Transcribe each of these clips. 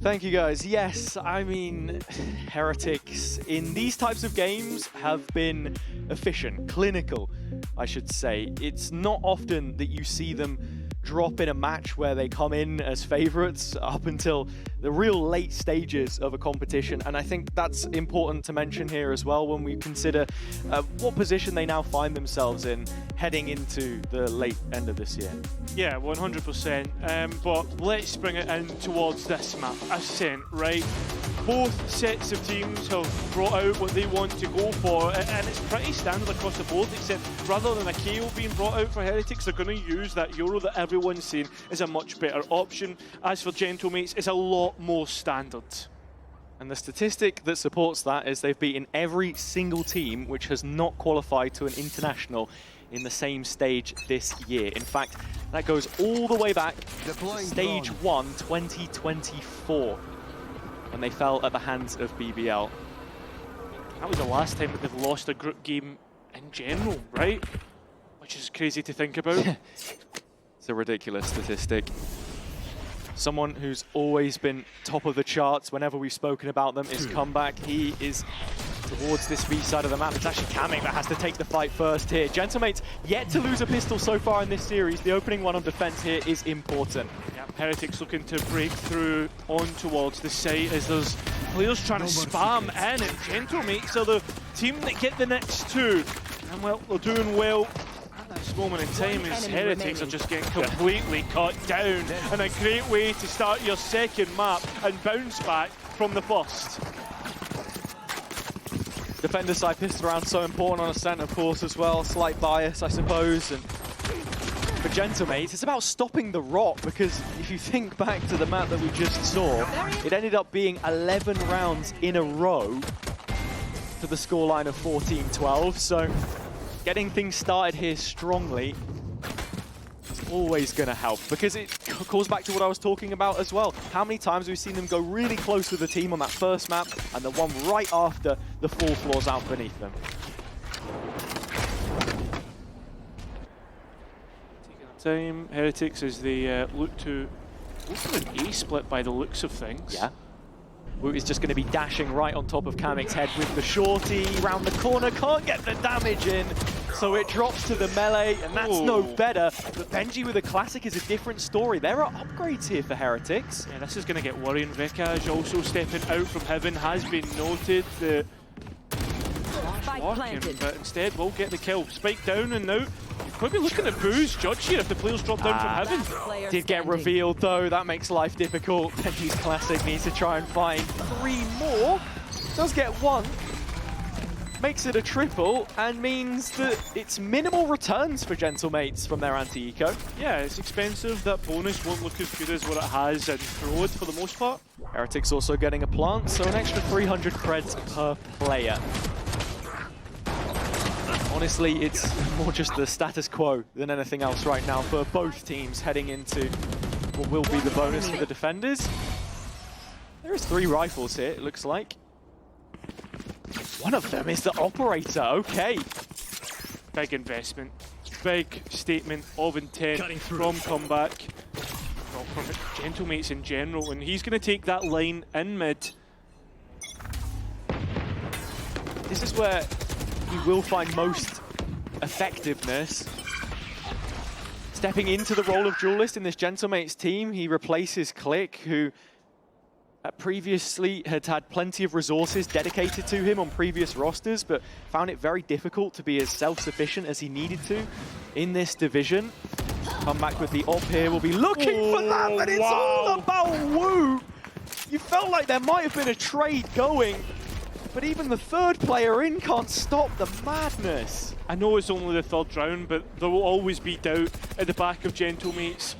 Thank you guys. Yes, I mean, Heretics in these types of games have been efficient, clinical, I should say. It's not often that you see them drop in a match where they come in as favorites up until the real late stages of a competition, and I think that's important to mention here as well when we consider what position they now find themselves in heading into the late end of this year. Yeah, 100%. But let's bring it in towards this map. Ascent, right? Both sets of teams have brought out what they want to go for, and it's pretty standard across the board, except rather than a KO being brought out for Heretics, they're going to use that Euro that everyone's saying is a much better option. As for Gentlemates, it's a lot more standard. And the statistic that supports that is they've beaten every single team which has not qualified to an international in the same stage this year. In fact, that goes all the way back to Stage 1, 2024, when they fell at the hands of BBL. That was the last time that they've lost a group game in general, right? Which is crazy to think about. It's a ridiculous statistic. Someone who's always been top of the charts whenever we've spoken about them is Comeback. He is towards this B side of the map. It's actually Kamik that has to take the fight first here. Gentlemates yet to lose a pistol so far in this series. The opening one on defense here is important. Yeah, Heretics looking to break through on towards the site as there's players trying to spam in, and Gentlemates are the team that get the next two. And well, they're doing well at this moment in time as Heretics are just getting completely cut down. And a great way to start your second map and bounce back from the first. Defender side pistol round so important on Ascent, of course, as well. Slight bias, I suppose. And for Gentlemates, it's about stopping the rot, because if you think back to the map that we just saw, it ended up being 11 rounds in a row to the scoreline of 14-12. So getting things started here strongly is always going to help, because it calls back to what I was talking about as well. How many times we've seen them go really close with the team on that first map, and the one right after the full floors out beneath them. Taking time, Heretics as they look to go for an A split by the looks of things. Yeah. Woot is just going to be dashing right on top of Kamik's head with the shorty. Round the corner, can't get the damage in. So it drops to the melee, and that's no better. But Benji with a classic is a different story. There are upgrades here for Heretics. Yeah, this is going to get worrying. Vikaj also stepping out from heaven has been noted. The working, but instead we'll get the kill. Spike down, and now could be looking at Boo's judge here if the players drop down from heaven. Did get revealed though, that makes life difficult. Benji's classic needs to try and find 3 more. Does get 1. Makes it a triple, and means that it's minimal returns for Gentlemates from their anti-eco. Yeah, it's expensive. That bonus won't look as good as what it has in Road for the most part. Heretics also getting a plant, so an extra 300 creds per player. Honestly, it's more just the status quo than anything else right now for both teams heading into what will be the bonus for the defenders. There is 3 rifles here, it looks like. One of them is the operator, okay. Big investment, big statement of intent from Comeback. Well, from Gentlemates in general, and he's going to take that line in mid. This is where he will find most effectiveness. Stepping into the role of duelist in this Gentlemates team, he replaces Click, who previously had had plenty of resources dedicated to him on previous rosters, but found it very difficult to be as self-sufficient as he needed to in this division. Come back with the op here, we'll be looking for that, but it's all about Woot! You felt like there might have been a trade going, but even the third player in can't stop the madness. I know it's only the 3rd round, but there will always be doubt at the back of Gentlemates'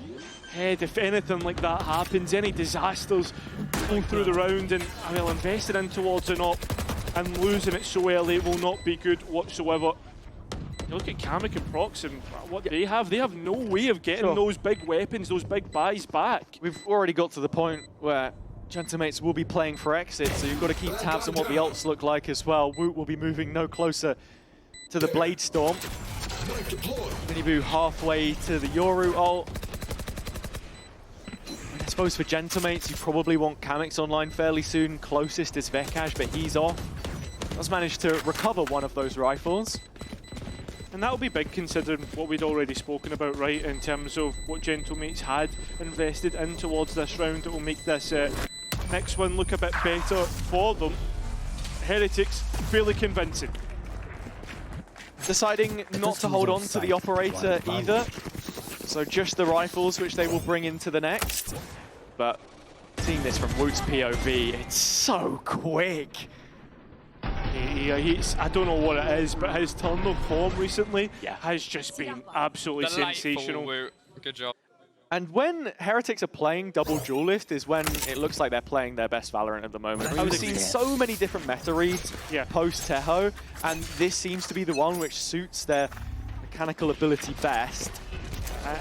head if anything like that happens. Any disasters go through the round, and well, invested in towards an op and losing it so early will not be good whatsoever. You look at Kamik and Prox and what they have no way of getting those big weapons, those big buys back. We've already got to the point where Gentlemates will be playing for exit, so you've got to keep tabs on what the ults look like as well. Woot will be moving no closer to the Blade Storm. Miniboo halfway to the Yoru ult. suppose for Gentlemates, you probably want Kamix online fairly soon. Closest is Vekaj, but he's off. Does manage to recover one of those rifles. And that'll be big considering what we'd already spoken about, right, in terms of what Gentlemates had invested in towards this round. It will make this next one look a bit better for them. Heretics, fairly convincing. Deciding not to hold on to the operator either. So just the rifles, which they will bring into the next. But seeing this from Woot's POV, it's so quick. I don't know what it is, but his turn of form recently has just been absolutely sensational. Woot. Good job. And when Heretics are playing double duelist is when it looks like they're playing their best Valorant at the moment. We've seen so many different meta reads post-Teho, and this seems to be the one which suits their mechanical ability best.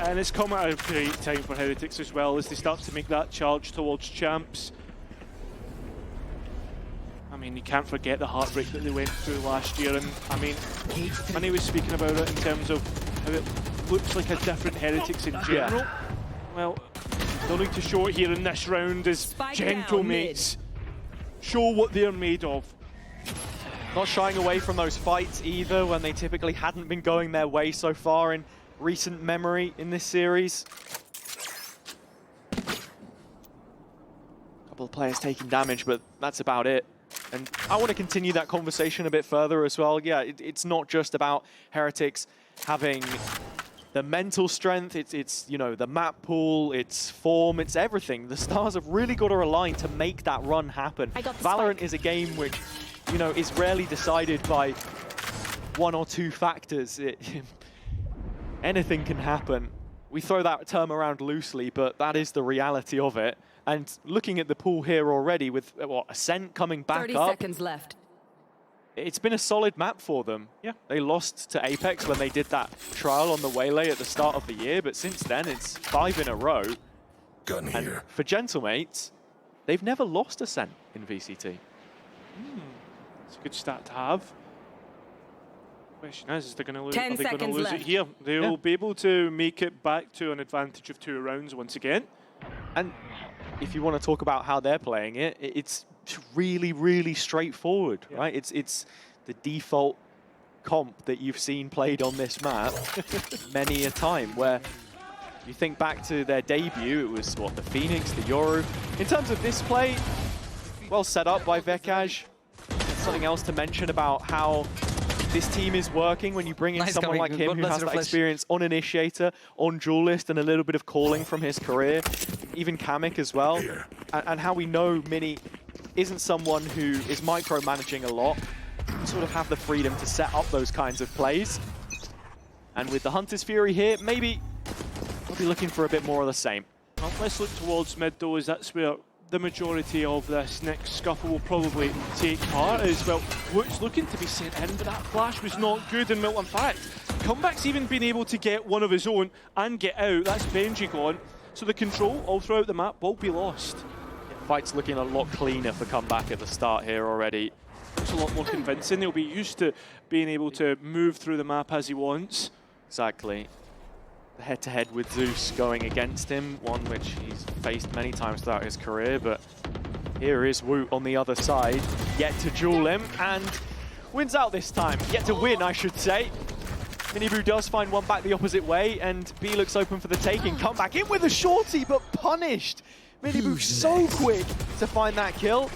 And it's come at a great time for Heretics as well as they start to make that charge towards champs. I mean, you can't forget the heartbreak that they went through last year, and I mean, Manny was speaking about it in terms of how it looks like a different Heretics in general. Well, they'll need to show it here in this round as Gentlemates show what they're made of. Not shying away from those fights either when they typically hadn't been going their way so far in recent memory in this series. A couple of players taking damage, but that's about it. And I want to continue that conversation a bit further as well. Yeah, it's not just about Heretics having the mental strength, it's you know, the map pool, it's form, it's everything. The stars have really got to align to make that run happen. Valorant is a game which, you know, is rarely decided by one or two factors. Anything can happen. We throw that term around loosely, but that is the reality of it. And looking at the pool here already with, what, Ascent coming back 30 up. seconds left. It's been a solid map for them. Yeah, they lost to Apex when they did that trial on the Waylay at the start of the year, but since then it's 5 in a row. Gun here. And for Gentlemates, they've never lost Ascent in VCT. It's a good stat to have. Question is they going to lose? 10 are they going to seconds lose left. it here? They will be able to make it back to an advantage of 2 rounds once again. And if you want to talk about how they're playing it, it's really, really straightforward, right? It's the default comp that you've seen played on this map many a time, where you think back to their debut, it was, what, the Phoenix, the Yoru. In terms of this play, well set up by Vekaj. Something else to mention about how this team is working when you bring in someone like him who has that experience on Initiator, on Duelist, and a little bit of calling from his career, even Kamik as well, and how we know Mini isn't someone who is micromanaging a lot, you sort of have the freedom to set up those kinds of plays. And with the Hunter's Fury here, maybe we'll be looking for a bit more of the same. Well, let's look towards mid though, as that's where the majority of this next scuffle will probably take part as well. Woot's looking to be sent in, but that flash was not good. And in fact, Comeback's even been able to get one of his own and get out. That's Benji gone. So the control all throughout the map will be lost. Fight's looking a lot cleaner for Comeback at the start here already. It's a lot more convincing. He'll be used to being able to move through the map as he wants. Exactly. The head-to-head with Zeus going against him, one which he's faced many times throughout his career, but here is Woot on the other side, yet to duel him, and wins out this time. Yet to win, I should say. Miniboo does find one back the opposite way, and B looks open for the taking. Come back in with a shorty, but punished. Miniboo so quick to find that kill.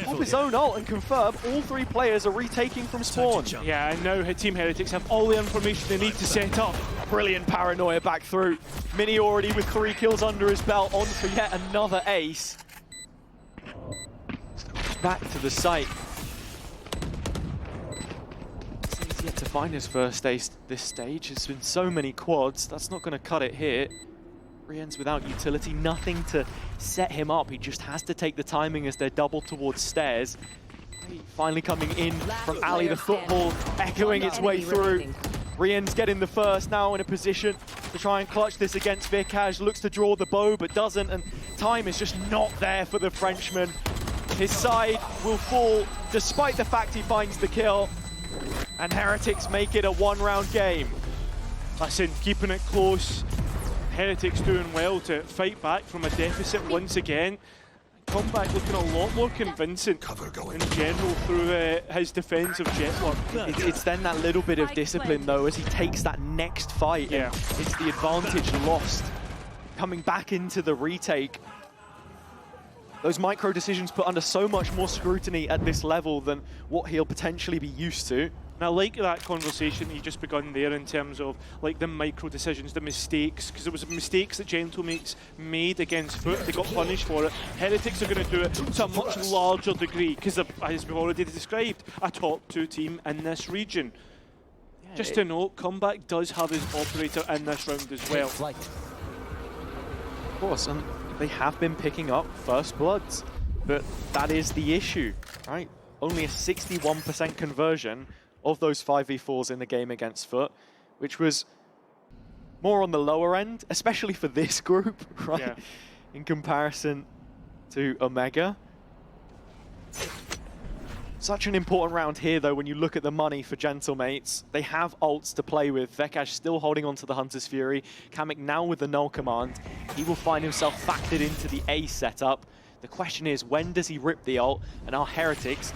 Pop his own ult and confirm all 3 players are retaking from spawn. Yeah, and now Team Heretics have all the information they need to set up. Brilliant paranoia back through. Mini already with 3 kills under his belt, on for yet another ace. Back to the site. He's yet to find his first ace this stage. There's been so many quads, that's not going to cut it here. Rien's without utility, nothing to set him up. He just has to take the timing as they're double towards stairs. Finally coming in from Ali, the football echoing its way through. Rien's getting the first, now in a position to try and clutch this against Vekaj. Looks to draw the bow, but doesn't, and time is just not there for the Frenchman. His side will fall, despite the fact he finds the kill. And Heretics make it a 1-round game. Listen, keeping it close. Heretics doing well to fight back from a deficit once again. Comeback looking a lot more convincing in general through his defense of Jetlock. It's then that little bit of discipline though as he takes that next fight. Yeah. And it's the advantage lost. Coming back into the retake. Those micro decisions put under so much more scrutiny at this level than what he'll potentially be used to. And I like that conversation you just begun there in terms of like the micro decisions, the mistakes, because it was mistakes that Gentlemates made against Foot. They got punished for it. Heretics are going to do it to a much larger degree because, as we've already described, a top 2 team in this region. Yeah, just to note, Comeback does have his operator in this round as well. Of course, and they have been picking up first bloods, but that is the issue, right? Only a 61% conversion of those 5v4s in the game against Foot, which was more on the lower end, especially for this group, right? Yeah. In comparison to Omega. Such an important round here, though, when you look at the money for Gentlemates. They have ults to play with. Vekash still holding on to the Hunter's Fury. Kamek now with the null command. He will find himself factored into the A setup. The question is, when does he rip the ult? And are Heretics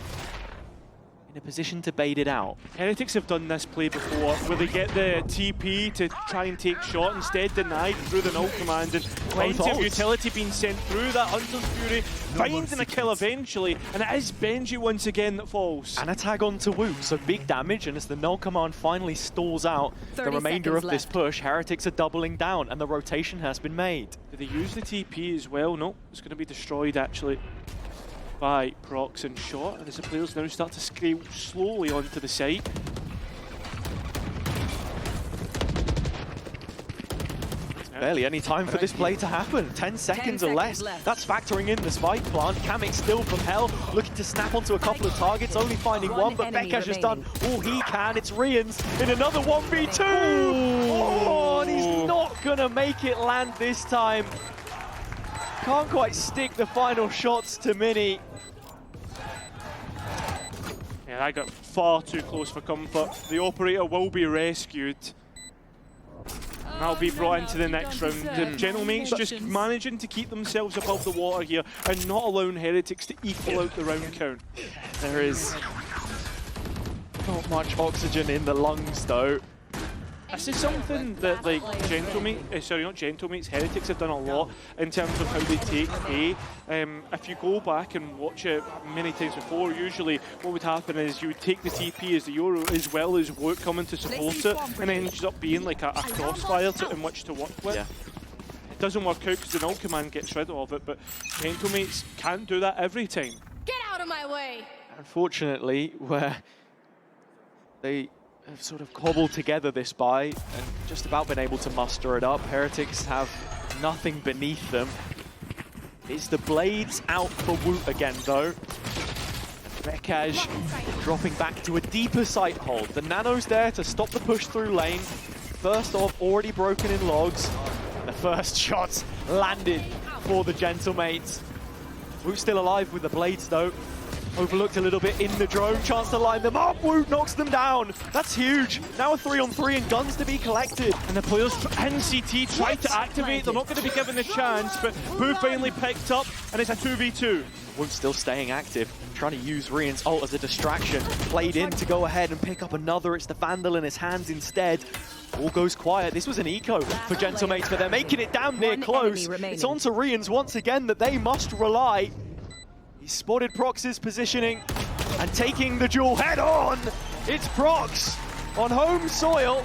in a position to bait it out? Heretics have done this play before, where they get the TP to try and take shot, instead denied through the null command, and plenty of utility being sent through that Hunter's Fury, finding a kill eventually, and it is Benji once again that falls. And a tag onto Woot, so big damage, and as the null command finally stalls out the remainder of this push, Heretics are doubling down, and the rotation has been made. Did they use the TP as well? No, it's going to be destroyed actually by Prox and Shot, and as the players now start to scale slowly onto the site. Barely any time for this play to happen. 10 seconds or less. That's factoring in the spike plant. Kamek still from hell, looking to snap onto a couple of targets, only finding one, but Vekash has done all he can. It's Rians in another 1v2! Oh, and he's not gonna make it land this time. Can't quite stick the final shots to Mini. Yeah, that got far too close for comfort. The operator will be rescued. And that'll be brought into the next round. The Gentlemates just managing to keep themselves above the water here and not allowing Heretics to equal out the round count. There is not much oxygen in the lungs though. This is something that like Gentlemates, Heretics have done a lot in terms of how they take A. If you go back and watch it many times before, usually what would happen is you would take the TP as the Euro as well as Woot coming to support it, and it ends up being like a crossfire in which to work with. Yeah. It doesn't work out because the null command gets rid of it, but Gentlemates can't do that every time. Get out of my way! Unfortunately, where they have sort of cobbled together this buy and just about been able to muster it up. Heretics have nothing beneath them. Is the Blades out for Woot again though? Vekash dropping back to a deeper sight hold. The Nano's there to stop the push through lane. First off, already broken in logs. The first shots landed for the Gentlemates. Woot's still alive with the Blades though. Overlooked a little bit in the drone, chance to line them up. Woot knocks them down. That's huge. Now a 3-on-3 and guns to be collected. And the players in CT try to activate. They're not going to be given the chance, but Boo finally picked up, and it's a 2v2. Woot still staying active, trying to use Rian's ult as a distraction. Played in to go ahead and pick up another. It's the Vandal in his hands instead. All goes quiet. This was an eco for Gentlemates, but they're making it damn near close. It's on to Rians once again that they must rely. He spotted Prox's positioning and taking the duel head on. It's Prox on home soil.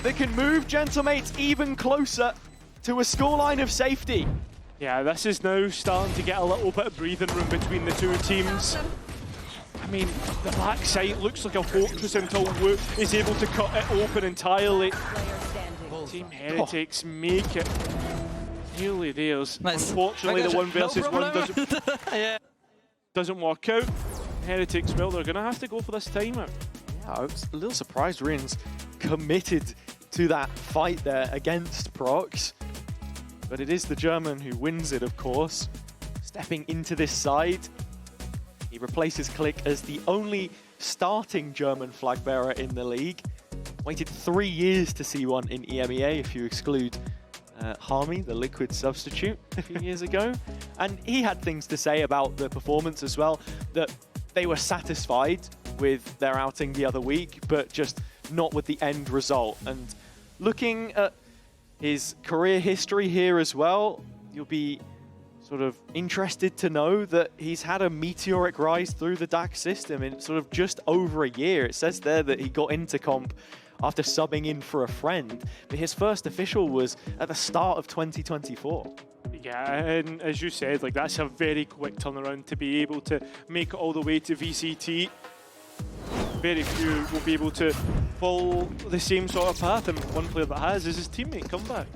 They can move Gentlemates even closer to a scoreline of safety. Yeah, this is now starting to get a little bit of breathing room between the two teams. I mean, the back side looks like a fortress until Woot is able to cut it open entirely. Team Heretics make it nearly theirs. Nice. Unfortunately, the 1 versus 1 doesn't work out. Heretics, well, they're going to have to go for this timeout. Yeah, I was a little surprised Rian's committed to that fight there against Prox. But it is the German who wins it, of course. Stepping into this side, he replaces Click as the only starting German flag bearer in the league. Waited 3 years to see one in EMEA if you exclude Harmy, the liquid substitute, a few years ago. And he had things to say about the performance as well, that they were satisfied with their outing the other week, but just not with the end result. And looking at his career history here as well, you'll be sort of interested to know that he's had a meteoric rise through the DAX system in sort of just over a year. It says there that he got into comp after subbing in for a friend, but his first official was at the start of 2024. Yeah, and as you said, like that's a very quick turnaround to be able to make it all the way to VCT. Very few will be able to follow the same sort of path, and one player that has is his teammate Comeback.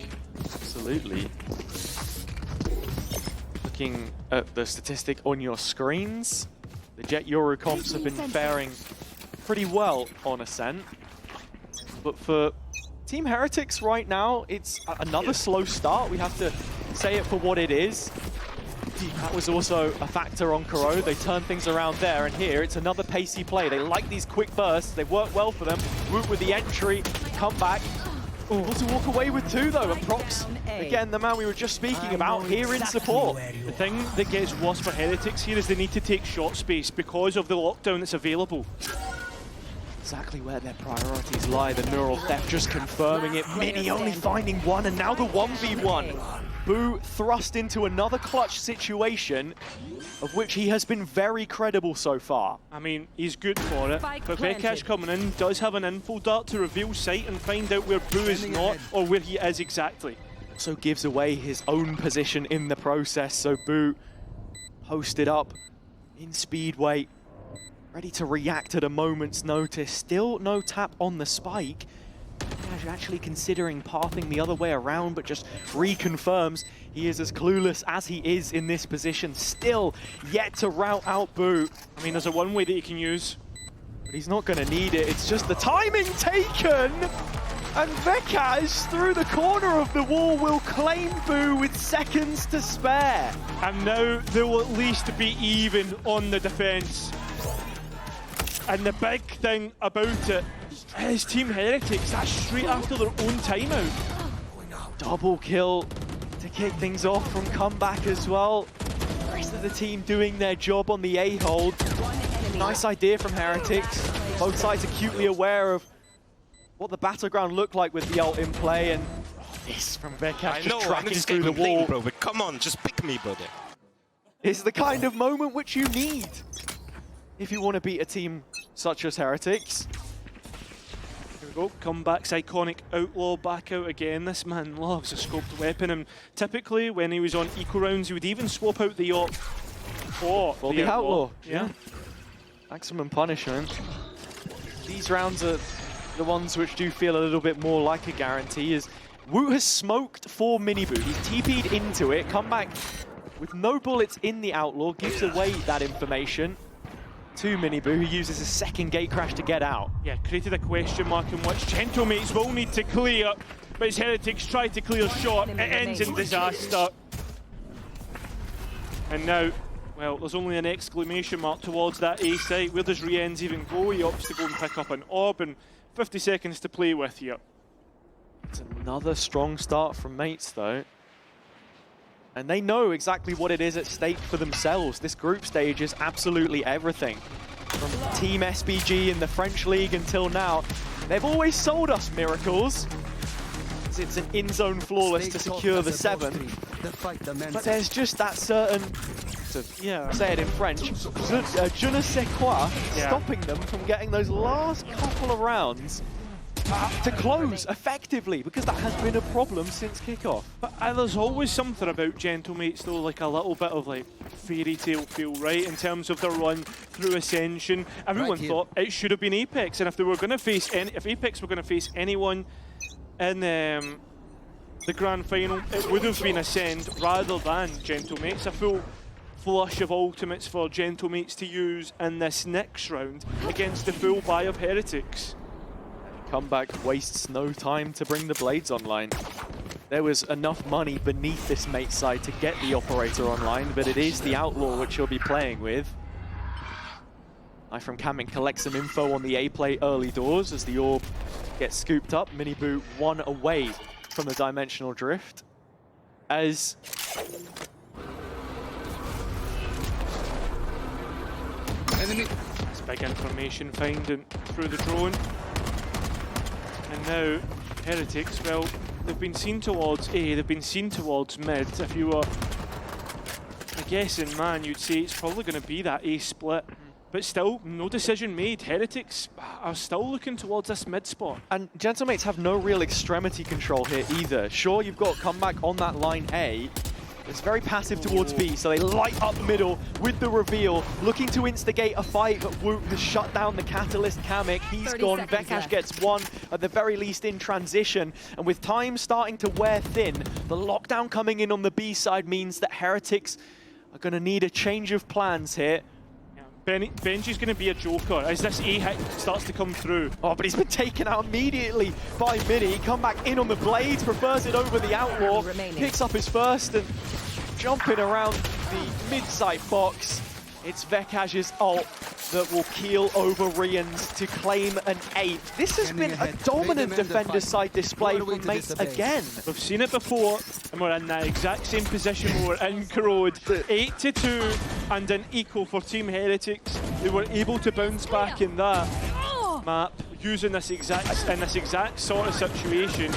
Absolutely. Looking at the statistic on your screens, the Jet Euro comps have been faring pretty well on Ascent. But for Team Heretics right now, it's another slow start. We have to say it for what it is. That was also a factor on Kuro. They turned things around there, and here it's another pacey play. They like these quick bursts. They work well for them. Root with the entry, come back. Able to walk away with 2 though, and Prox, again, the man we were just speaking about, here in support. The thing that gets worse for Heretics here is they need to take shot space because of the lockdown that's available. Exactly where their priorities lie. The neural theft just confirming it. Mini only finding 1, and now the 1v1. Boo thrust into another clutch situation, of which he has been very credible so far. I mean, he's good for it, but Vekash coming in does have an info dart to reveal sight and find out where Boo is not, or where he is exactly. Also gives away his own position in the process, so Boo posted up in speedway, ready to react at a moment's notice. Still no tap on the spike. Actually considering pathing the other way around, but just reconfirms he is as clueless as he is in this position. Still yet to route out Boo. I mean, there's a one way that he can use, but he's not going to need it. It's just the timing taken. And Vekash, through the corner of the wall, will claim Boo with seconds to spare. And now they will at least be even on the defense. And the big thing about it is Team Heretics, that's straight after their own timeout. Double kill to kick things off from Comeback as well. The rest of the team doing their job on the A hold. Nice idea from Heretics. Both sides acutely aware of what the battleground looked like with the ult in play, and this from Vekash just tracking through the wall. Bro, but come on, just pick me, brother. It's the kind of moment which you need if you want to beat a team such as Heretics. Here we go, Comeback's iconic outlaw back out again. This man loves a scoped weapon, and typically when he was on eco rounds, he would even swap out the op for the outlaw. Yeah. Maximum punishment. These rounds are the ones which do feel a little bit more like a guarantee, as Wu has smoked for Miniboo. He's TP'd into it, Comeback with no bullets in the outlaw, gives away that information to Miniboo, who uses a second gate crash to get out. Yeah, created a question mark in which Gentlemates will need to clear, but his Heretics try to clear shot. It ends in disaster. And now, well, there's only an exclamation mark towards that A site. Where does Rienz even go? He opts to go and pick up an orb, and 50 seconds to play with here. It's another strong start from Mates, though. And they know exactly what it is at stake for themselves. This group stage is absolutely everything. From Team SBG in the French League until now, they've always sold us miracles. It's an in-zone flawless to secure the 7. But there's just that certain, say it in French, je ne sais quoi, stopping them from getting those last couple of rounds to close effectively, because that has been a problem since kickoff. But there's always something about Gentlemates though, like a little bit of like fairy tale feel, right, in terms of the run through Ascension. Everyone thought it should have been Apex, and if they were going to face if Apex were going to face anyone in the grand final, it would have been Ascend rather than Gentlemates. A full flush of ultimates for Gentlemates to use in this next round against the full buy of Heretics. Comeback wastes no time to bring the blades online. There was enough money beneath this mate side to get the operator online, but it is the outlaw which you'll be playing with. From Kamek collects some info on the A play early doors as the orb gets scooped up. Miniboo 1 away from the dimensional drift. As it's big information finding through the drone. And now Heretics, well, they've been seen towards A, they've been seen towards mid. If you were guessing, man, you'd say it's probably going to be that A split. But still, no decision made. Heretics are still looking towards this mid spot. And Gentlemates have no real extremity control here either. Sure, you've got comeback on that line A. It's very passive towards B, so they light up middle with the reveal, looking to instigate a fight, but Woot has shut down the catalyst Kamek. He's gone. Vekash gets one, at the very least in transition. And with time starting to wear thin, the lockdown coming in on the B side means that Heretics are going to need a change of plans here. Benji's going to be a joker as this A hit starts to come through. Oh, but he's been taken out immediately by Mini. Come back in on the blades, prefers it over the Outlaw, picks up his first and jumping around the mid-side box. It's Vekash's ult that will keel over Rians to claim an 8. This has been a dominant defender side display from Mates again. We've seen it before, and we're in that exact same position where we're in Corrode. 8-2 and an equal for Team Heretics. They were able to bounce back in that map using this exact sort of situation.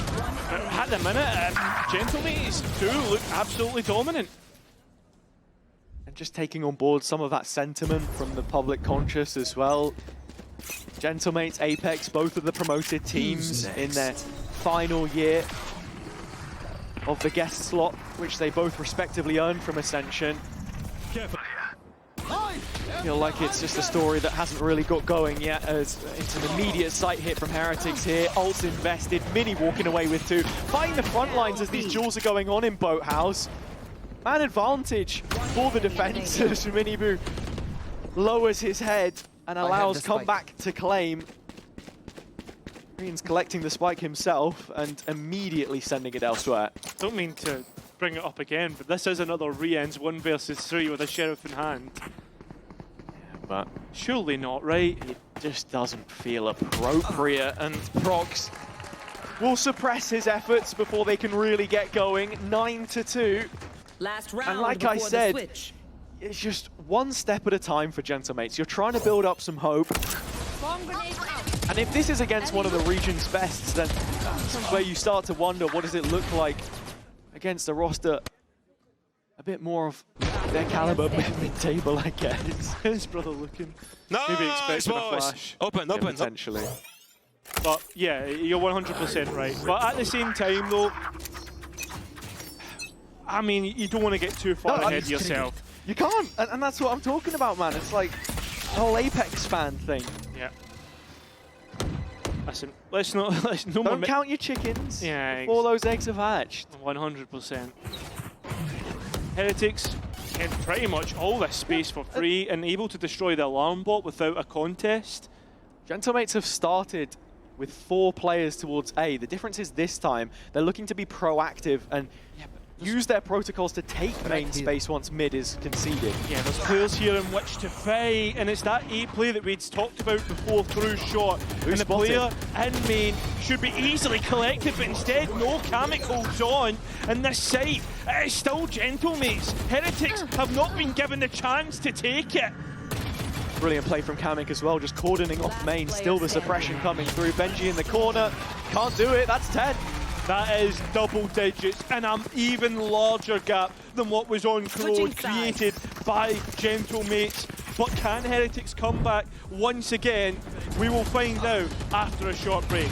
But at the minute, Gentlemates too look absolutely dominant. Just taking on board some of that sentiment from the public conscious as well. Gentlemates, Apex, both of the promoted teams in their final year of the guest slot, which they both respectively earned from Ascension. I feel like it's just a story that hasn't really got going yet, as it's an immediate sight hit from Heretics here. Ult's invested, Mini walking away with 2. Fighting the front lines as these duels are going on in Boathouse. Man advantage for the defense as Miniboo lowers his head and allows comeback to claim. Green's collecting the spike himself and immediately sending it elsewhere. Don't mean to bring it up again, but this is another Rians 1 versus 3 with a sheriff in hand. But surely not, right? It just doesn't feel appropriate, and Prox will suppress his efforts before they can really get going. 9-2. Last round, and like I said, it's just one step at a time for Gentlemates. You're trying to build up some hope. And if this is against one of the region's bests, then that's where you start to wonder, what does it look like against a roster a bit more of their caliber mid-table, I guess. His brother looking. Nice, maybe expecting a boys. flash. Open. Potentially. But yeah, you're 100% right. But at the same time though, I mean, you don't want to get too far ahead of yourself. You can't, and that's what I'm talking about, man. It's like the whole Apex fan thing. Yeah. Listen, let's no Don't count your chickens before those eggs have hatched. 100%. Heretics get pretty much all this space for free and able to destroy the alarm bot without a contest. Gentlemates have started with 4 players towards A. The difference is this time they're looking to be proactive and use their protocols to take main space once mid is conceded. Yeah, there's players here in which to fight, and it's that A play that we'd talked about before through shot. And the player in main should be easily collected, but instead, no, Kamek holds on. And this site, it is still Gentlemates. Heretics have not been given the chance to take it. Brilliant play from Kamek as well, just cordoning off main. Still the suppression coming through. Benji in the corner, can't do it, that's 10. That is double digits and an even larger gap than what was on Corrode, created by Gentlemates. But can Heretics come back once again? We will find out after a short break.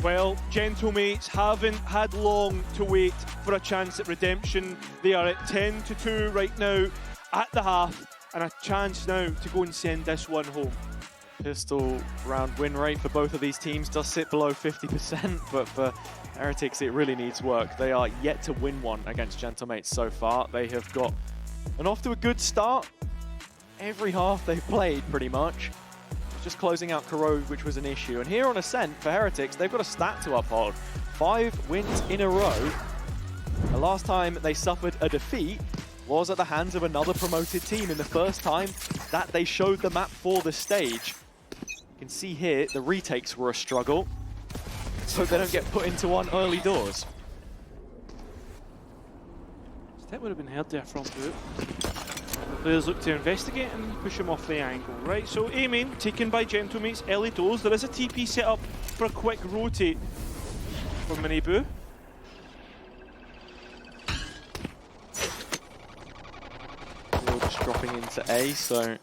Well, Gentlemates haven't had long to wait for a chance at redemption. They are at 10-2 right now at the half, and a chance now to go and send this one home. Pistol round win rate for both of these teams does sit below 50%, but for Heretics it really needs work. They are yet to win one against Gentlemates so far. They have got an off to a good start. Every half they've played pretty much. Just closing out Corrode, which was an issue. And here on Ascent for Heretics, they've got a stat to uphold. 5 wins in a row. The last time they suffered a defeat was at the hands of another promoted team in the first time that they showed the map for the stage. You can see here, the retakes were a struggle. Let's hope they don't get put into one early doors. That would have been heard there from Boot. The players look to investigate and push him off the angle. Right, so A-main taken by Gentlemates, early doors. There is a TP set up for a quick rotate for Miniboo. Just dropping into A, so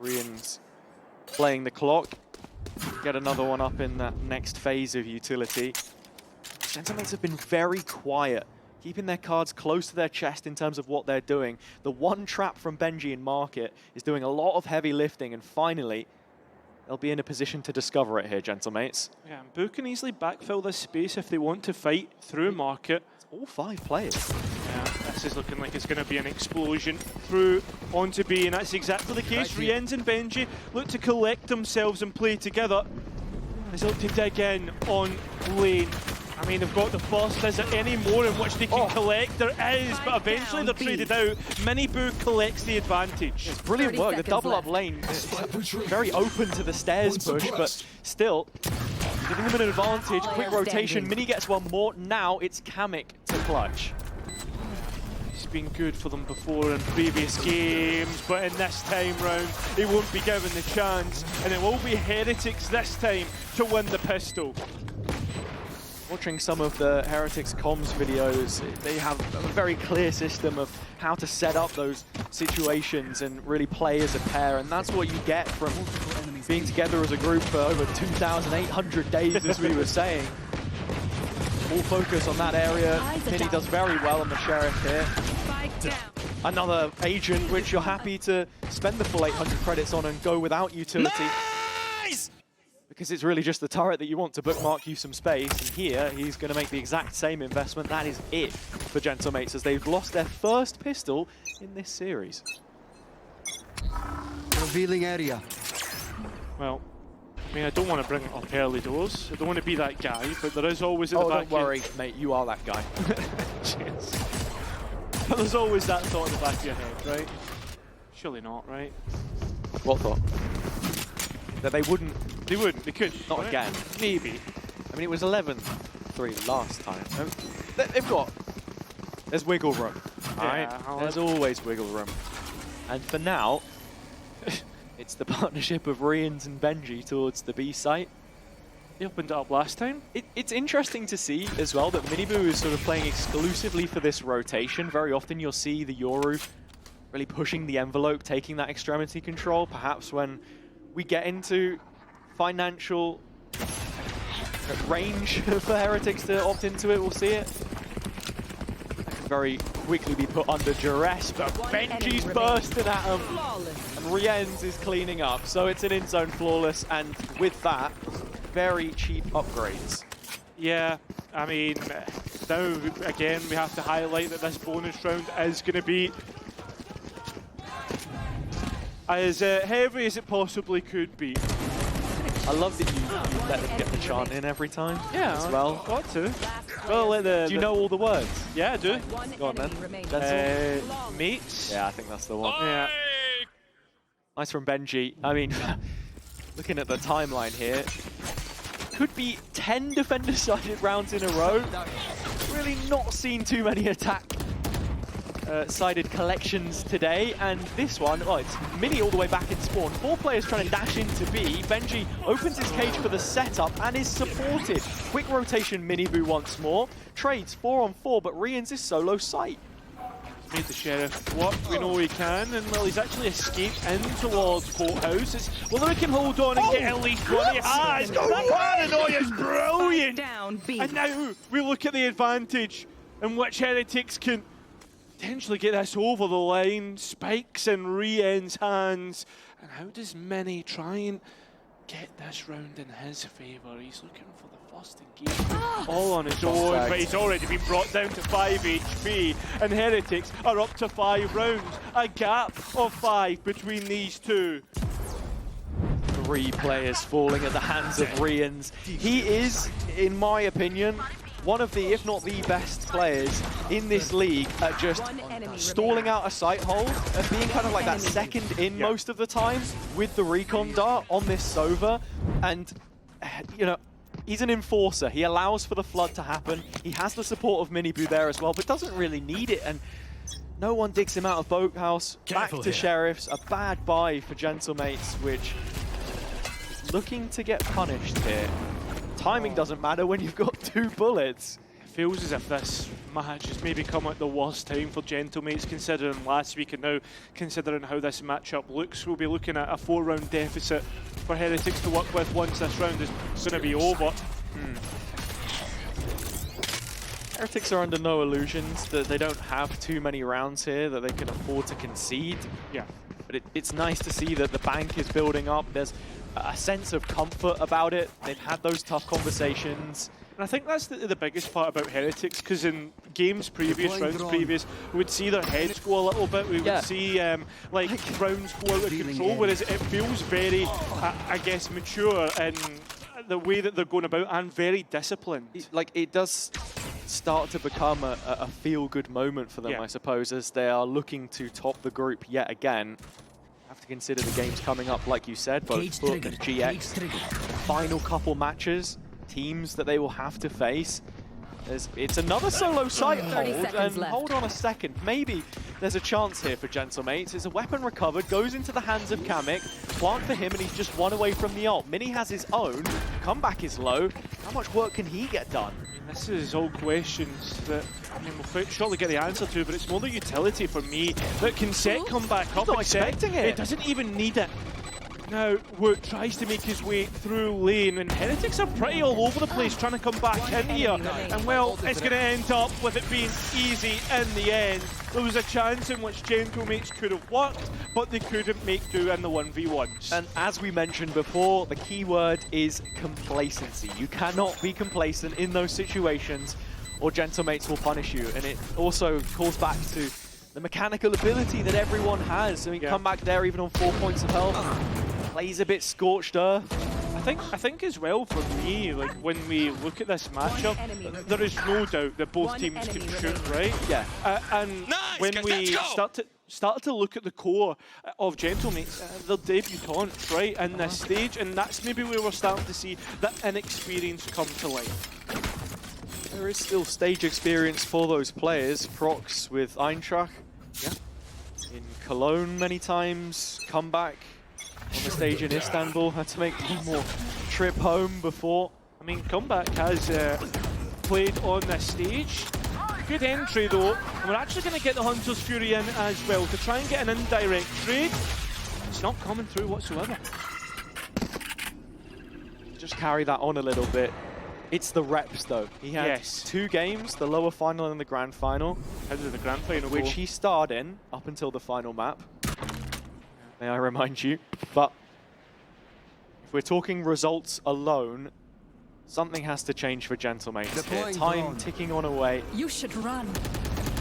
Rian's playing the clock. Get another one up in that next phase of utility. Gentlemates have been very quiet, keeping their cards close to their chest in terms of what they're doing. The one trap from Benji in Market is doing a lot of heavy lifting, and finally, they'll be in a position to discover it here, Gentlemates. Yeah, and Boo can easily backfill this space if they want to fight through Market. It's all 5 players. Yeah, this is looking like it's going to be an explosion through onto B, and that's exactly the case. Rienz and Benji look to collect themselves and play together. They look to dig in on lane. I mean, they've got the first. Is there any more in which they can collect? There is, but eventually they're traded out. Miniboo collects the advantage. It's brilliant work. The double up lane is very open to the stairs push, but still giving them an advantage. Quick rotation. Mini gets one more. Now it's Kamek to clutch. It's been good for them before in previous games, but in this time round, they won't be given the chance, and it will be Heretics this time to win the pistol. Watching some of the Heretics comms videos, they have a very clear system of how to set up those situations and really play as a pair, and that's what you get from being together as a group for over 2,800 days, as we were saying. All focus on that area. Mini does very well on the Sheriff here. Another agent which you're happy to spend the full 800 credits on and go without utility. Nice! Because it's really just the turret that you want to bookmark you some space. And here, he's going to make the exact same investment. That is it for Gentlemates, as they've lost their first pistol in this series. Revealing area. Well, I mean, I don't want to bring it up early doors. I don't want to be that guy, but there is always at the back. Don't worry, mate, you are that guy. Cheers. But there's always that thought in the back of your head, right? Surely not, right? What thought? That they wouldn't. They wouldn't, they couldn't. Not right? again. Maybe. I mean, it was 11-3 last time. They've got... There's wiggle room, alright? There's always wiggle room. And for now, it's the partnership of Rians and Benji towards the B site. They opened it up last time. It's interesting to see as well that Miniboo is sort of playing exclusively for this rotation. Very often you'll see the Yoru really pushing the envelope, taking that extremity control. Perhaps when we get into financial range for Heretics to opt into it, we'll see it. That could very quickly be put under duress, but Benji's bursting at him. And Rienz is cleaning up. So it's an in-zone flawless, and with that, very cheap upgrades. Yeah, I mean, now again we have to highlight that this bonus round is going to be as heavy as it possibly could be. I love that you let them get the chant in every time. Yeah, as well. Got to. Well, Do you know all the words? Yeah, I do. Go on then. Mates. Yeah, I think that's the one. Yeah. Nice from Benji. I mean, looking at the timeline here, could be 10 defender-sided rounds in a row. Really not seen too many attack-sided collections today. And this one, oh, it's Mini all the way back in spawn. 4 players trying to dash into B. Benji opens his cage for the setup and is supported. Quick rotation Miniboo once more. Trades 4 on 4, but Rian's is solo sight. made the Sheriff work. We know he can, and well, he's actually escaped in towards Courthouse. Well, he can hold on and get at least one. He has! That paranoia is brilliant! And now we look at the advantage in which Heretics can potentially get this over the line. Spikes in Rien's hands. And how does Mini try and get this round in his favour? He's looking for the first engagement all on his own, but he's already been brought down to 5 HP, and Heretics are up to 5 rounds. A gap of 5 between these two. 3 players falling at the hands of Rien's. He is, in my opinion, one of the, if not the best players in this league at just stalling out a sight hold and being kind of like that second in most of the time with the recon dart on this Sova. And, you know, he's an enforcer. He allows for the flood to happen. He has the support of Minibu there as well, but doesn't really need it. And no one digs him out of Boathouse. Back to Sheriffs. A bad buy for Gentlemates, which is looking to get punished here. Timing doesn't matter when you've got 2 bullets. It feels as if this match has maybe come at the worst time for Gentlemates, considering last week and now considering how this matchup looks. We'll be looking at a 4-round deficit for Heretics to work with once this round is going to be over. Heretics are under no illusions that they don't have too many rounds here that they can afford to concede. Yeah. But it's nice to see that the bank is building up. There's a sense of comfort about it. They've had those tough conversations. And I think that's the biggest part about Heretics, because in games previous, rounds previous, we would see their heads go a little bit. We would see like rounds go out of control, whereas it feels very, I guess, mature in the way that they're going about and very disciplined. Like, it does start to become a feel-good moment for them, I suppose, as they are looking to top the group yet again. Have to consider the games coming up, like you said, both Book, GX, final couple matches, teams that they will have to face. It's another solo sight hold, and hold on a second, maybe there's a chance here for Gentlemates. It's a weapon recovered, goes into the hands of Kamek, plant for him, and he's just one away from the ult. Mini has his own, comeback is low. How much work can he get done? This is all questions that we'll surely get the answer to, but it's more the utility for me that can set comeback up. Not expecting it. It doesn't even need it. Now, Wook tries to make his way through lane, and Heretics are pretty all over the place trying to come back in here. And well, it's going to end up with it being easy in the end. There was a chance in which Gentlemates could have worked, but they couldn't make do in the 1v1s. And as we mentioned before, the key word is complacency. You cannot be complacent in those situations, or Gentlemates will punish you. And it also calls back to the mechanical ability that everyone has. I mean, come back there even on 4 points of health. Plays a bit scorched earth. I think as well for me, like when we look at this matchup, there is no doubt that both teams can shoot, right? Yeah. And when we start to look at the core of Gentlemates, they're debutants, right, in this stage, and that's maybe where we're starting to see that inexperience come to life. There is still stage experience for those players. Prox with Eintracht. Yeah. In Cologne many times. Comeback on the stage in Istanbul. Had to make one more trip home before. I mean, Comeback has played on this stage. Good entry though. And we're actually going to get the Hunter's Fury in as well to try and get an indirect trade. It's not coming through whatsoever. Just carry that on a little bit. It's the reps though. He had 2 games, the lower final and the grand final. How did the grand final which he starred in up until the final map. May I remind you. But if we're talking results alone, something has to change for Gentlemates here. Time ticking on away. You should run.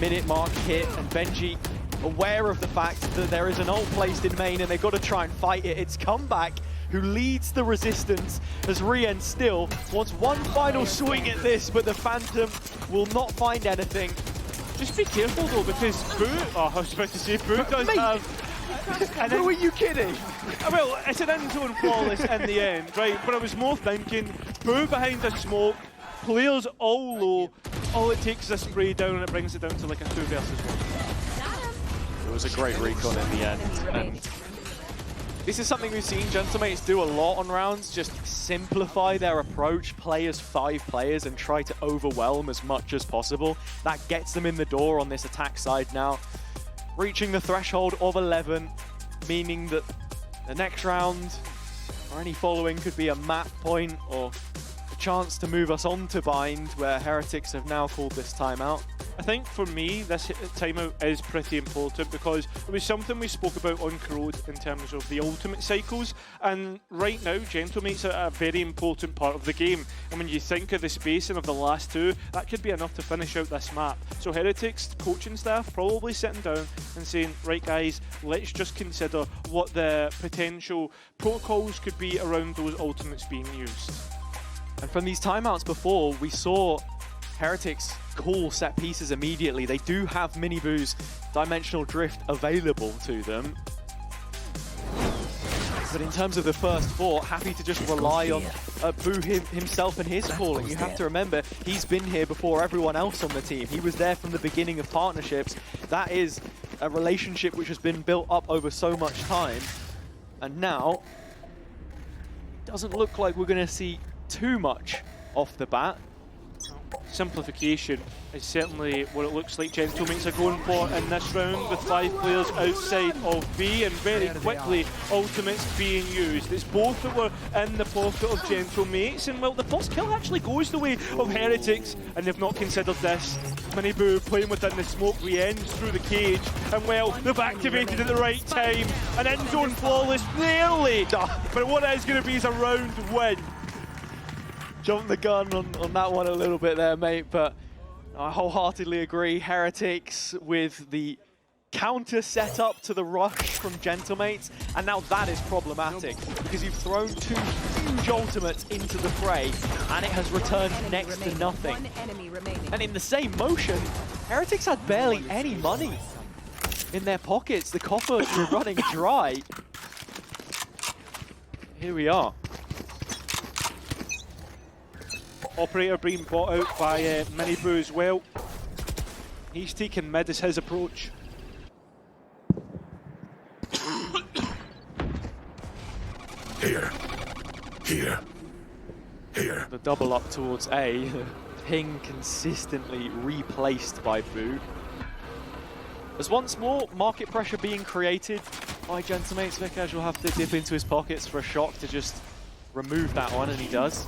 Minute mark hit, and Benji aware of the fact that there is an ult placed in main and they've got to try and fight it. It's Comeback who leads the resistance as Rien still wants one final swing at this, but the Phantom will not find anything. Just be careful though, because Boo, I was about to say Boo does have... Who are you kidding? Well, it's an in-zone flawless in the end, right? But I was more thinking, Boo behind the smoke, players all low, all it takes is a spray down and it brings it down to like a 2 versus 1. It was a great recon in the end. And This is something we've seen Gentlemates do a lot on rounds, just simplify their approach, play as 5 players and try to overwhelm as much as possible. That gets them in the door on this attack side now. Reaching the threshold of 11, meaning that the next round or any following could be a map point or a chance to move us on to Bind, where Heretics have now called this timeout. I think for me, this timeout is pretty important because it was something we spoke about on Crowd in terms of the ultimate cycles, and right now, Gentlemates are a very important part of the game. And when you think of the spacing of the last 2, that could be enough to finish out this map. So Heretics coaching staff probably sitting down and saying, right guys, let's just consider what the potential protocols could be around those ultimates being used. And from these timeouts before, we saw Heretics call set pieces immediately. They do have Miniboo's Dimensional Drift available to them. But in terms of the first 4, happy to just rely on Boo himself and his calling. You have to remember, he's been here before everyone else on the team. He was there from the beginning of partnerships. That is a relationship which has been built up over so much time. And now, doesn't look like we're going to see too much off the bat. Simplification is certainly what it looks like Gentlemates are going for in this round, with 5 players outside of B, and very quickly ultimates being used. It's both that were in the pocket of Gentlemates, and well, the first kill actually goes the way of Heretics, and they've not considered this. Miniboo playing within the smoke, re-ends through the cage, and well, they've activated at the right time. An in-zone flawless, nearly, but what it is going to be is a round win. Jumped the gun on that one a little bit there, mate, but I wholeheartedly agree. Heretics with the counter setup to the rush from Gentlemates, and now that is problematic because you've thrown 2 huge ultimates into the fray and it has returned next to nothing. And in the same motion, Heretics had barely any money in their pockets. The coffers were running dry. Here we are. Operator being bought out by Miniboo as well. He's taking mid as his approach. Here. The double up towards A. Ping consistently replaced by Boo. There's once more market pressure being created by Gentlemates. Vikash will have to dip into his pockets for a shock to just remove that one, and he does.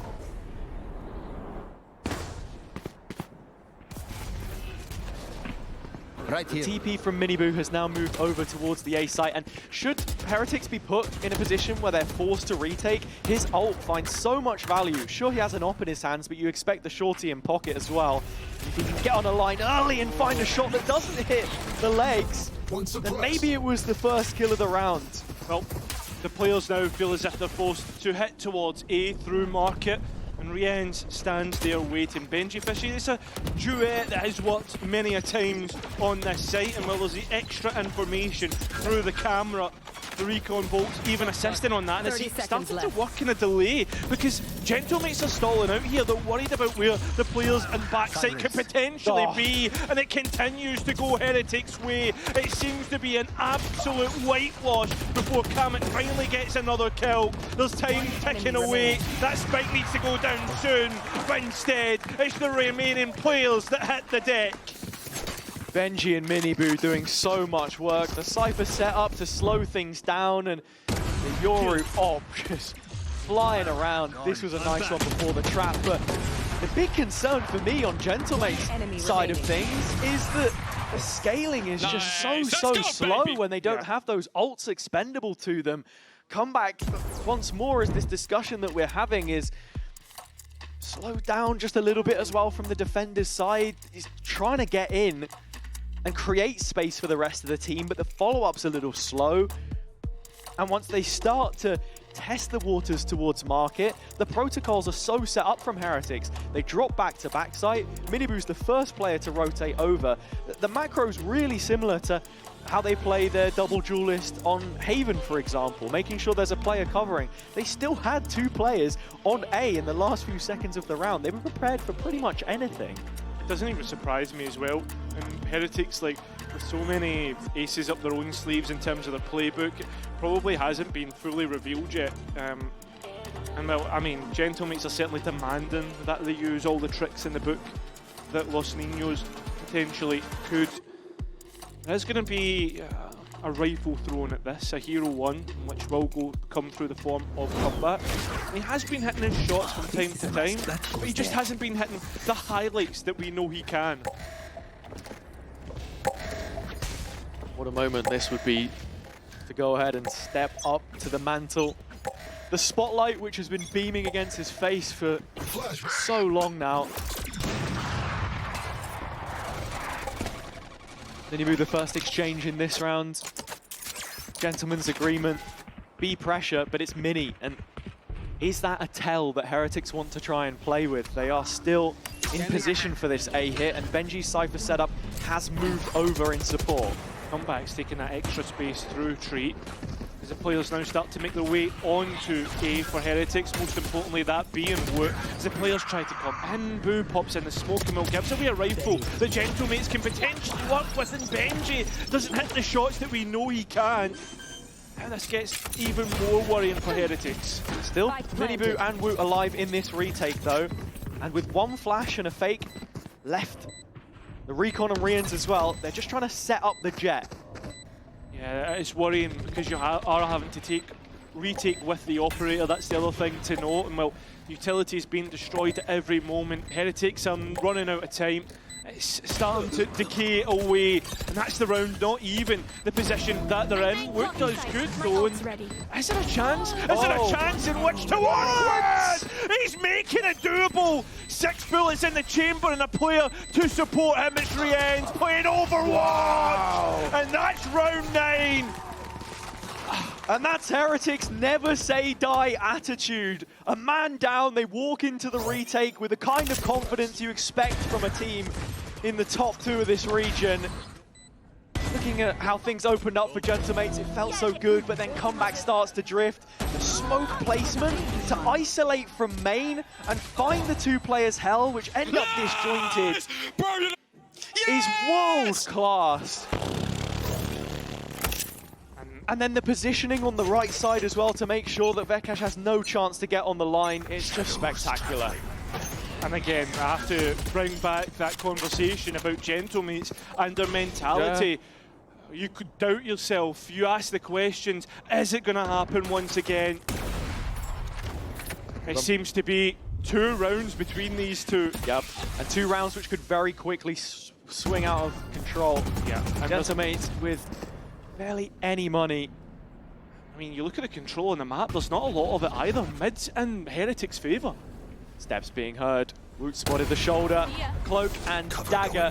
Right here. The TP from Miniboo has now moved over towards the A site, and should Heretics be put in a position where they're forced to retake, his ult finds so much value. Sure, he has an op in his hands, but you expect the shorty in pocket as well. If he can get on a line early and find a shot that doesn't hit the legs, then maybe it was the first kill of the round. Well, the players now feel as if they're forced to hit towards A through market, and Riens stands there waiting. Benji Fishy, it's a duet that has worked many a times on this site, and well, there's the extra information through the camera. The recon bolts even assisting on that, and it's starting to work in a delay because Gentlemates are stalling out here. They're worried about where the players in backside could potentially be, and it continues to go Heretics' way. It seems to be an absolute whitewash before Kamek finally gets another kill. There's time ticking away. That spike needs to go down soon, but instead it's the remaining players that hit the deck. Benji and Miniboo doing so much work. The Cypher set up to slow things down, and the Yoru op just flying around. This was a nice one before the trap, but the big concern for me on Gentlemate's side of things is that the scaling is just so slow when they don't have those ults expendable to them. Comeback once more is this discussion that we're having is slowed down just a little bit as well from the defender's side. He's trying to get in and create space for the rest of the team, but the follow-up's a little slow. And once they start to test the waters towards market, the protocols are so set up from Heretics. They drop back to backside. Miniboo's the first player to rotate over. The macro's really similar to how they play their double duelist on Haven, for example, making sure there's a player covering. They still had 2 players on A in the last few seconds of the round. They were prepared for pretty much anything. Doesn't even surprise me as well. And Heretics, like, with so many aces up their own sleeves in terms of their playbook, probably hasn't been fully revealed yet. And well, I mean, Gentlemates are certainly demanding that they use all the tricks in the book that Los Niños potentially could. There's going to be a rifle thrown at this, a hero one, which will come through the form of comeback. He has been hitting his shots from time to time, but he just hasn't been hitting the highlights that we know he can. What a moment this would be to go ahead and step up to the mantle. The spotlight which has been beaming against his face for so long now. Then you move the first exchange in this round. Gentleman's agreement. B pressure, but it's mini. And is that a tell that Heretics want to try and play with? They are still in position for this A hit, and Benji's Cypher setup has moved over in support. Comeback's taking that extra space through Treat. As the players now start to make their way onto A for Heretics, most importantly that being Woot. As the players try to come in, Boo pops in the smoke and will gives away a rifle that Gentlemates can potentially work with, and Benji doesn't hit the shots that we know he can. And this gets even more worrying for Heretics. Still, Miniboo and Woot alive in this retake though, and with one flash and a fake left. The Recon and Rians as well, they're just trying to set up the jet. Yeah, it's worrying because you are having to retake with the operator. That's the other thing to note. And well, utility's being destroyed at every moment. Heretics are running out of time. It's starting to decay away, and that's the round, not even the position that they're in. Woot does good though, and is there a chance? Is there a chance in which to win? He's making it doable! 6 bullets in the chamber and a player to support him. It's Rien's playing Overwatch! And that's round 9! And that's Heretics' never say die attitude. A man down, they walk into the retake with the kind of confidence you expect from a team in the top 2 of this region. Looking at how things opened up for Gentlemates, it felt so good, but then comeback starts to drift. The smoke placement to isolate from main and find the 2 players hell, which end up disjointed, is world class. And then the positioning on the right side as well to make sure that Vekash has no chance to get on the line. It's just spectacular. And again, I have to bring back that conversation about Gentlemates and their mentality. Yeah. You could doubt yourself. You ask the questions, is it going to happen once again? It seems to be 2 rounds between these 2. Yep, and 2 rounds which could very quickly swing out of control. Yeah, and Gentlemates with barely any money. I mean, you look at the control on the map, there's not a lot of it either. Mid's in Heretics' favour. Steps being heard. Woot spotted the shoulder, cloak and dagger.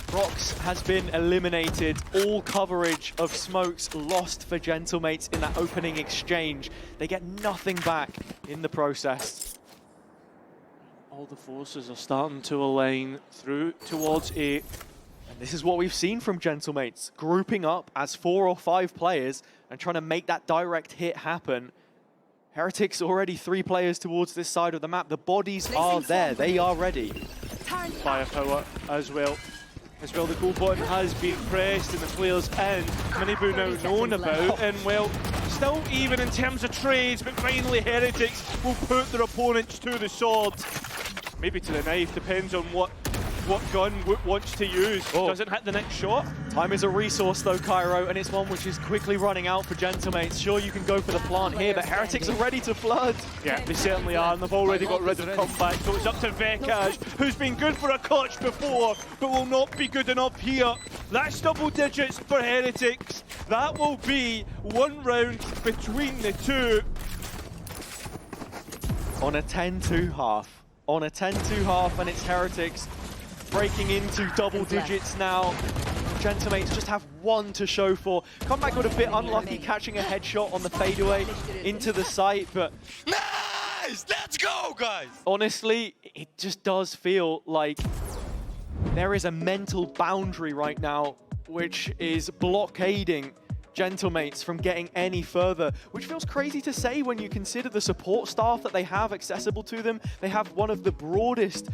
Rox has been eliminated. All coverage of smokes lost for Gentlemates in that opening exchange. They get nothing back in the process. All the forces are starting to align through towards A. And this is what we've seen from Gentlemates, grouping up as 4 or 5 players and trying to make that direct hit happen. Heretics already 3 players towards this side of the map. The bodies are there, they are ready. Firepower as well. As well, the goal button has been pressed and the players in. Miniboo now known about, and well, still even in terms of trades, but finally Heretics will put their opponents to the sword. Maybe to the knife, depends on what gun Woot wants to use. Doesn't hit the next shot. Time is a resource though, Cairo, and it's one which is quickly running out for Gentlemates. Sure, you can go for the plant here, but Heretics are ready to flood. Yeah, they certainly are, and they've already got rid of comeback, so it's up to Vekash, who's been good for a clutch before, but will not be good enough here. That's double digits for Heretics. That will be 1 round between the 2. On a 10-2 half. On a 10-2 half, and it's Heretics breaking into double digits now. Gentlemates just have 1 to show for. Comeback got a bit unlucky catching a headshot on the fadeaway into the site, but Nice! Let's go, guys! honestly, it just does feel like there is a mental boundary right now which is blockading Gentlemates from getting any further, which feels crazy to say when you consider the support staff that they have accessible to them. They have one of the broadest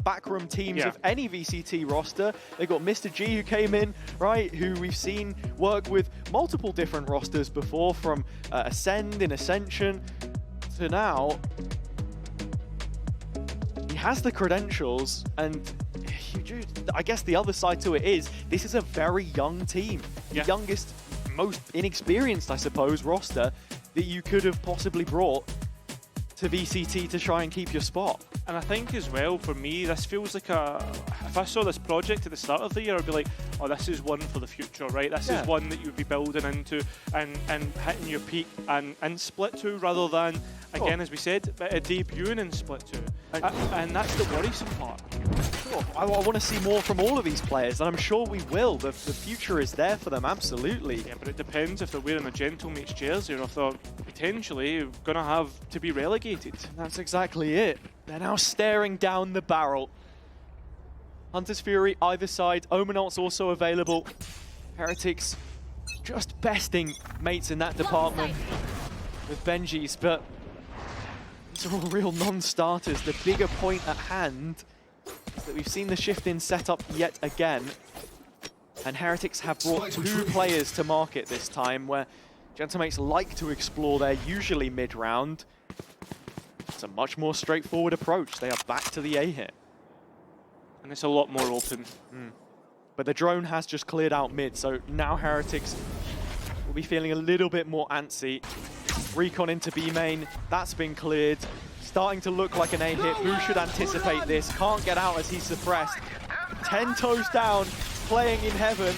backroom teams of any VCT roster. They got Mr. G who came in, right, who we've seen work with multiple different rosters before, from Ascend in Ascension to now. He has the credentials, and I guess the other side to it is this is a very young team. The youngest, most inexperienced, I suppose, roster that you could have possibly brought to VCT to try and keep your spot. And I think as well, for me, this feels like if I saw this project at the start of the year, I'd be like, oh, this is one for the future, right? This is one that you'd be building into and hitting your peak and Split 2 rather than, again, as we said, debuting in Split 2. And that's the worrisome part. Sure. I want to see more from all of these players, and I'm sure we will. The future is there for them, absolutely. Yeah, but it depends if they're wearing a Gentlemates jersey or if they're potentially going to have to be relegated. And that's exactly it. They're now staring down the barrel. Hunter's Fury either side. Omenalt's also available. Heretics just besting mates in that department with Benji's, but these are all real non-starters. The bigger point at hand is that we've seen the shift in setup yet again, and Heretics have brought 2 players to market this time, where Gentlemates like to explore their usually mid-round. It's a much more straightforward approach. They are back to the A hit. And it's a lot more open. But the drone has just cleared out mid, so now Heretics will be feeling a little bit more antsy. Recon into B main, that's been cleared. Starting to look like an A hit. Boo should anticipate this. Can't get out as he's suppressed. 10 toes down, playing in heaven.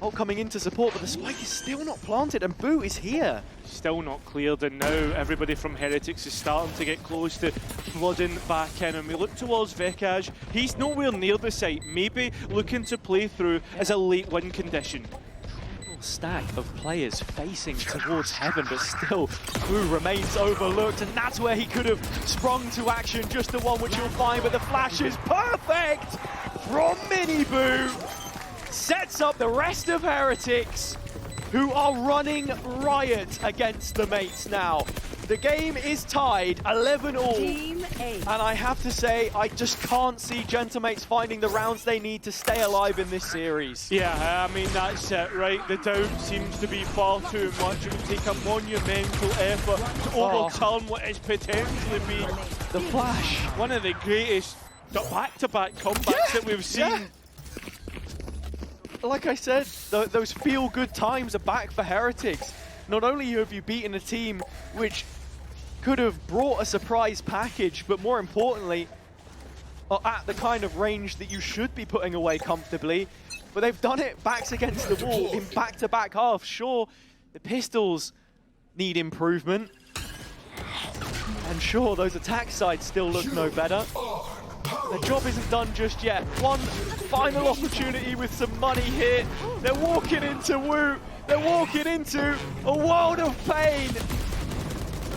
Oh, coming in to support, but the spike is still not planted, and Boo is here. Still not cleared, and now everybody from Heretics is starting to get close to flooding back in. And we look towards Vekaj. He's nowhere near the site, maybe looking to play through as a late win condition. Stack of players facing towards heaven, but still Boo remains overlooked, and that's where he could have sprung to action. Just the one which you'll find, but the flash is perfect from Mini Boo. Sets up the rest of Heretics, who are running riot against the mates now. The game is tied 11-all, Team A. and I have to say, I just can't see Gentlemates finding the rounds they need to stay alive in this series. Yeah, I mean, that's it, right? The doubt seems to be far too much. It would take a monumental effort to overturn what is potentially been The flash. one of the greatest back-to-back comebacks that we've seen. Like I said, those feel-good times are back for Heretics. Not only have you beaten a team which could have brought a surprise package, but more importantly, are at the kind of range that you should be putting away comfortably, but they've done it backs against the wall in back-to-back halves. Sure, the pistols need improvement, and sure, those attack sides still look no better. The job isn't done just yet. One final opportunity with some money here. They're walking into Wu. They're walking into a world of pain.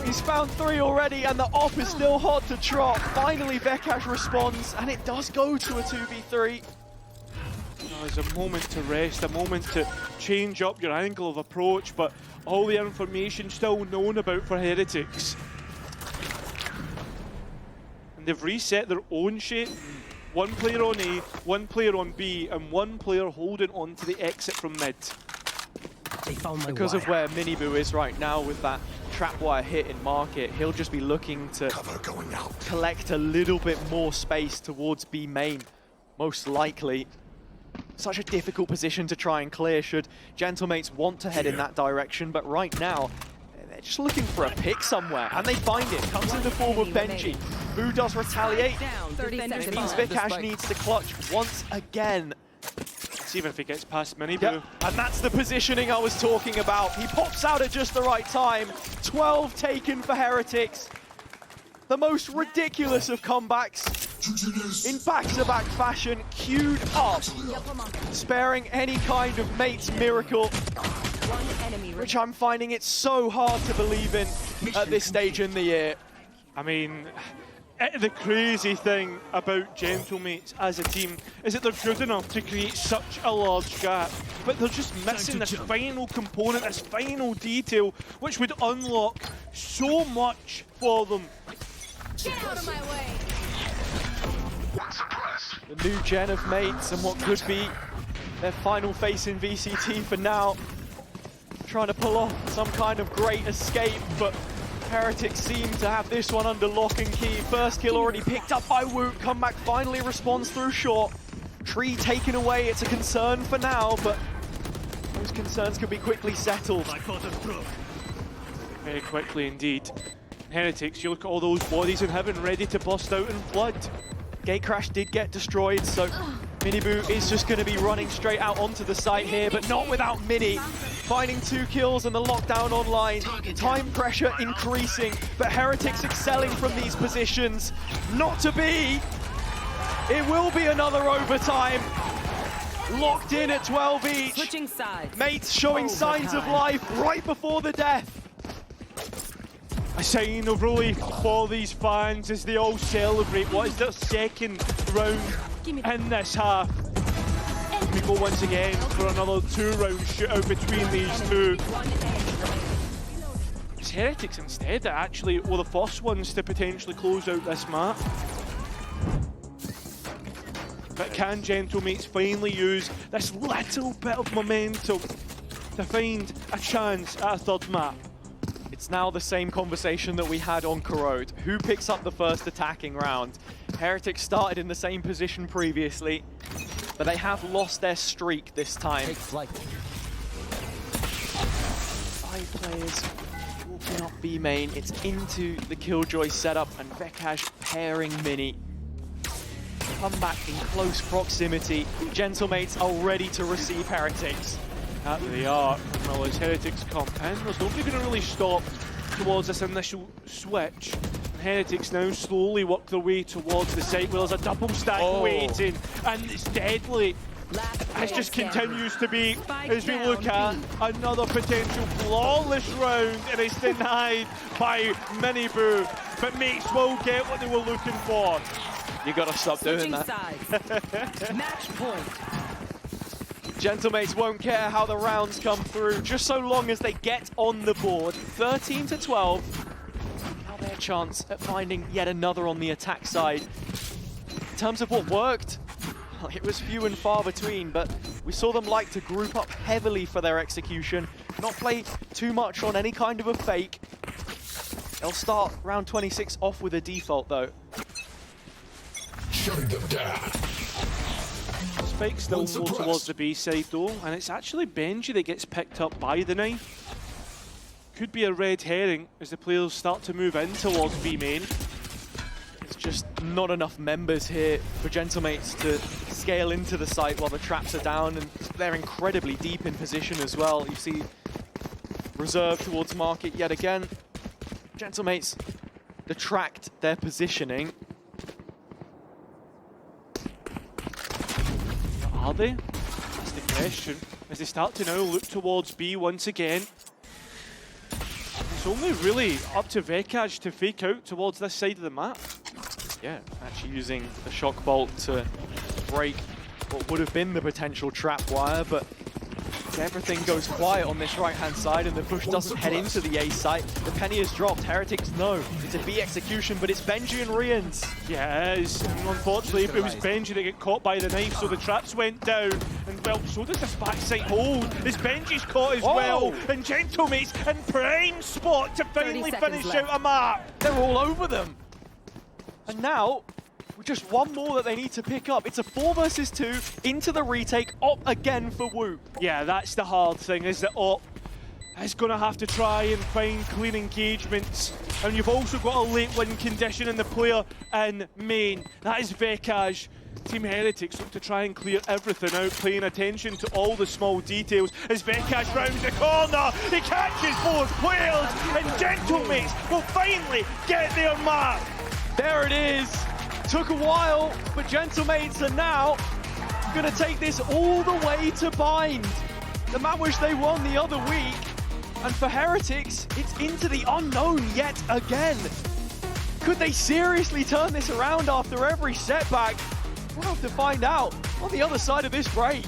He's found 3 already, and the op is still hot to trot. Finally, Vekaj responds, and it does go to a 2v3. There's a moment to rest, a moment to change up your angle of approach, but all the information still known about for Heretics. And they've reset their own shape. 1 player on A, 1 player on B, and 1 player holding on to the exit from mid. Because of where Mini Boo is right now with that trapwire hit in market, he'll just be looking to collect a little bit more space towards B main, most likely. Such a difficult position to try and clear should Gentlemates want to head in that direction, but right now, they're just looking for a pick somewhere, and they find it. Comes in the form of Benji. Boo does retaliate. It means Vekaj needs to clutch once again. See if he gets past Mini Boo. Yep. And that's the positioning I was talking about. He pops out at just the right time. 12 taken for Heretics. The most ridiculous of comebacks in back-to-back fashion, queued up, sparing any kind of mate's miracle, which I'm finding it so hard to believe in at this stage in the year. I mean, The crazy thing about Gentlemates as a team is that they're good enough to create such a large gap, but they're just missing this final component, this final detail, which would unlock so much for them. Get out of my way! The new gen of mates and what could be their final face in VCT for now. Trying to pull off some kind of great escape, but Heretics seem to have this one under lock and key. First kill already picked up by Woot. Comeback finally responds through short. Tree taken away. It's a concern for now, but those concerns could be quickly settled. Very quickly indeed. Heretics, you look at all those bodies in heaven ready to bust out in blood. Gatecrash did get destroyed, so Miniboo is just going to be running straight out onto the site here, but not without Mini. Finding 2 kills and the lockdown online. Time pressure increasing, but Heretics excelling from these positions. Not to be. It will be another overtime. Locked in at 12 each. Switching sides. Mates showing signs of life right before the death. A sign of relief for these fans as they all celebrate what is their second round in this half. We go once again for another 2-round shootout between these two. It's Heretics instead that actually were the first ones to potentially close out this map. But can Gentlemates finally use this little bit of momentum to find a chance at a third map? It's now the same conversation that we had on Corrode. Who picks up the first attacking round? Heretics started in the same position previously, but they have lost their streak this time. Take flight. 5 players walking up B main. It's into the Killjoy setup and Vekaj pairing Mini. Come back in close proximity. Gentlemates are ready to receive Heretics. They are. Well, as Heretics come in, there's nobody going to really stop towards this initial switch. Heretics now slowly work their way towards the site where there's a double stack waiting, and it's deadly. It just continues to be, as we look at another potential flawless round, and it's denied by Miniboo, but Mates will get what they were looking for. You gotta stop doing that. Match point. Gentlemates won't care how the rounds come through, just so long as they get on the board. 13 to 12. Now their chance at finding yet another on the attack side. In terms of what worked, well, it was few and far between, but we saw them like to group up heavily for their execution, not play too much on any kind of a fake. They'll start round 26 off with a default though. Shutting them down. Spike still more towards the B side though, and it's actually Benji that gets picked up by the knife. Could be a red herring as the players start to move in towards B main. It's just not enough members here for Gentlemates to scale into the site while the traps are down, and they're incredibly deep in position as well. You see reserve towards market yet again. Gentlemates detract their positioning. Are they? That's the question. As they start to now look towards B once again. It's only really up to Vekaj to fake out towards this side of the map. Yeah, actually using the shock bolt to break what would have been the potential trap wire, but everything goes quiet on this right-hand side and the push doesn't head into the A site. The penny is dropped. Heretics know it's a B execution, but it's Benji and Rians. Yeah, it is. And unfortunately, it was Benji that got caught by the knife, so the traps went down. And well, so did this backside hold. As Benji's caught as well. And Gentlemates in prime spot to finally finish out a map. They're all over them. And now, with just one more that they need to pick up, it's a 4 versus 2 into the retake, Op again for Woot. Yeah, that's the hard thing, is that Op is going to have to try and find clean engagements. And you've also got a late win condition in the player in main. That is Vekaj. Team Heretics look to try and clear everything out, paying attention to all the small details. As Vekaj rounds the corner, he catches both players, and Gentlemates will finally get their map. There it is. Took a while, but Gentlemates are now going to take this all the way to Bind. The map which they won the other week. And for Heretics, it's into the unknown yet again. Could they seriously turn this around after every setback? We'll have to find out on the other side of this break.